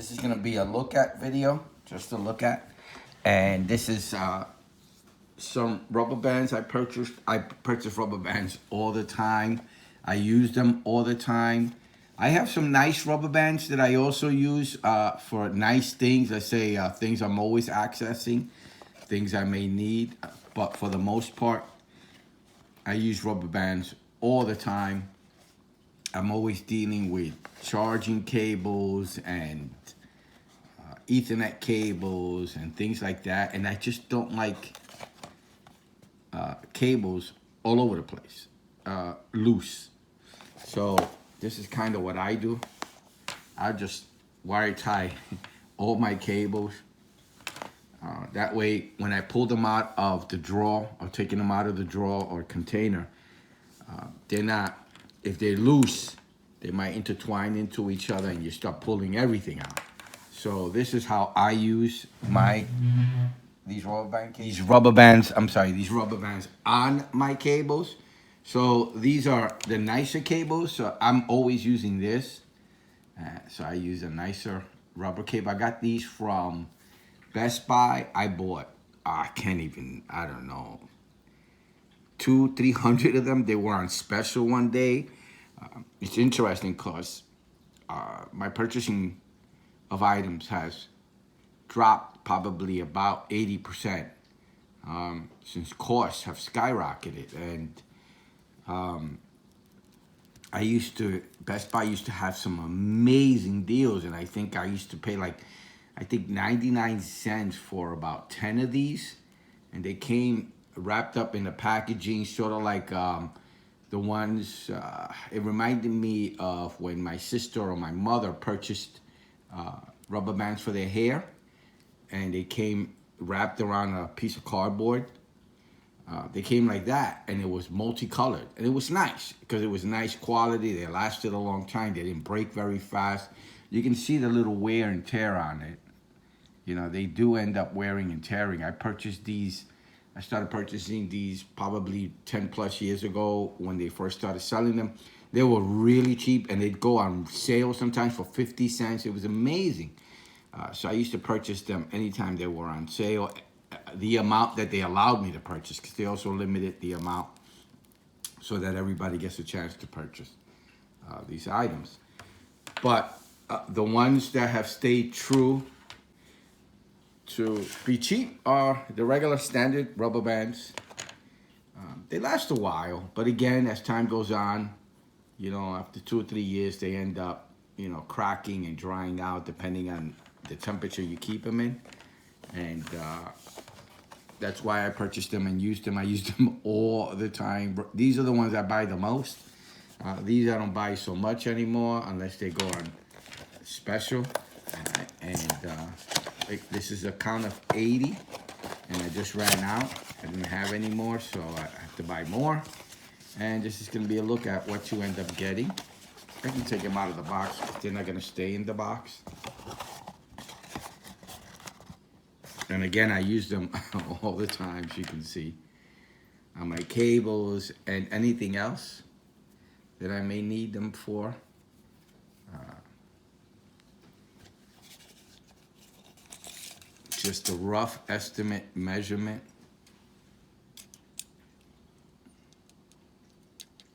This is gonna be a look at video, just a look at. And this is some rubber bands I purchased. I purchase rubber bands all the time. I use them all the time. I have some nice rubber bands that I also use for nice things. Let's say things I'm always accessing, things I may need. But for the most part, I use rubber bands all the time. I'm always dealing with charging cables and Ethernet cables and things like that. And I just don't like cables all over the place, loose. So this is kind of what I do. I just wire tie all my cables. That way, when I pull them out of the drawer or taking them out of the drawer or container, they're not, if they're loose, they might intertwine into each other and you start pulling everything out. So this is how I use these rubber bands on my cables. So these are the nicer cables. So I'm always using this. So I use a nicer rubber cable. I got these from Best Buy. I bought, I don't know, 200-300 of them. They were on special one day. It's interesting because my purchasing of items has dropped probably about 80% since costs have skyrocketed. And Best Buy used to have some amazing deals, and I think I used to pay like, 99 cents for about 10 of these, and they came wrapped up in the packaging, sort of like the ones, it reminded me of when my sister or my mother purchased rubber bands for their hair, and they came wrapped around a piece of cardboard. They came like that, and it was multicolored, and it was nice because it was nice quality. They lasted a long time. They didn't break very fast. You can see the little wear and tear on it. You know, they do end up wearing and tearing. I started purchasing these probably 10 plus years ago when they first started selling them. They were really cheap, and they'd go on sale sometimes for 50 cents. It was amazing. So I used to purchase them anytime they were on sale. The amount that they allowed me to purchase, because they also limited the amount so that everybody gets a chance to purchase these items. But the ones that have stayed true to be cheap are the regular standard rubber bands. They last a while, but again, as time goes on, you know, after 2 or 3 years, they end up, you know, cracking and drying out depending on the temperature you keep them in. And that's why I purchased them and used them. I use them all the time. These are the ones I buy the most. These I don't buy so much anymore unless they go on special. This is a count of 80, and I just ran out. I didn't have any more, so I have to buy more. And this is going to be a look at what you end up getting. I can take them out of the box, but they're not going to stay in the box. And again, I use them all the time, as you can see, on my cables and anything else that I may need them for. Just a rough estimate measurement.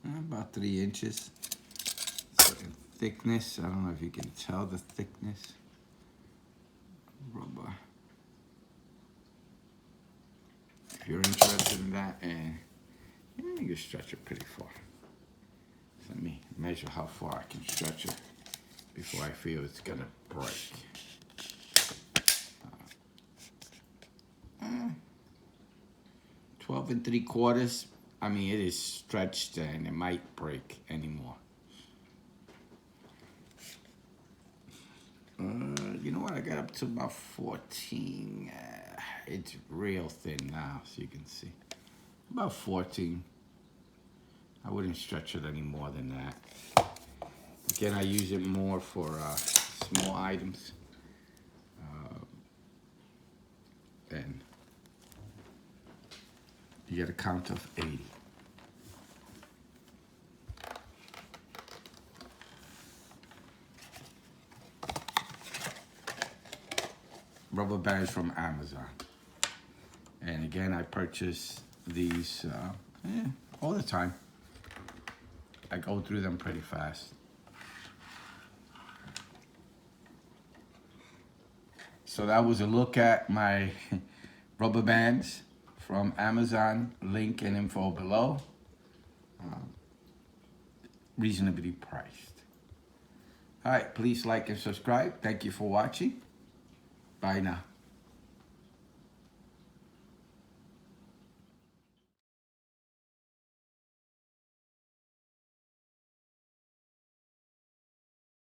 About 3 inches. So in thickness, I don't know if you can tell the thickness. Rubber. If you're interested in that, and you can stretch it pretty far. So let me measure how far I can stretch it before I feel it's gonna break. 12 3/4. I mean, it is stretched and it might break anymore. You know what? I got up to about 14. It's real thin now, so you can see. About 14. I wouldn't stretch it any more than that. Again, I use it more for small items. And you get a count of 80. rubber bands from Amazon. And again, I purchase these all the time. I go through them pretty fast. So that was a look at my rubber bands from Amazon. Link and info below. Reasonably priced. All right, please like and subscribe. Thank you for watching. Bye now.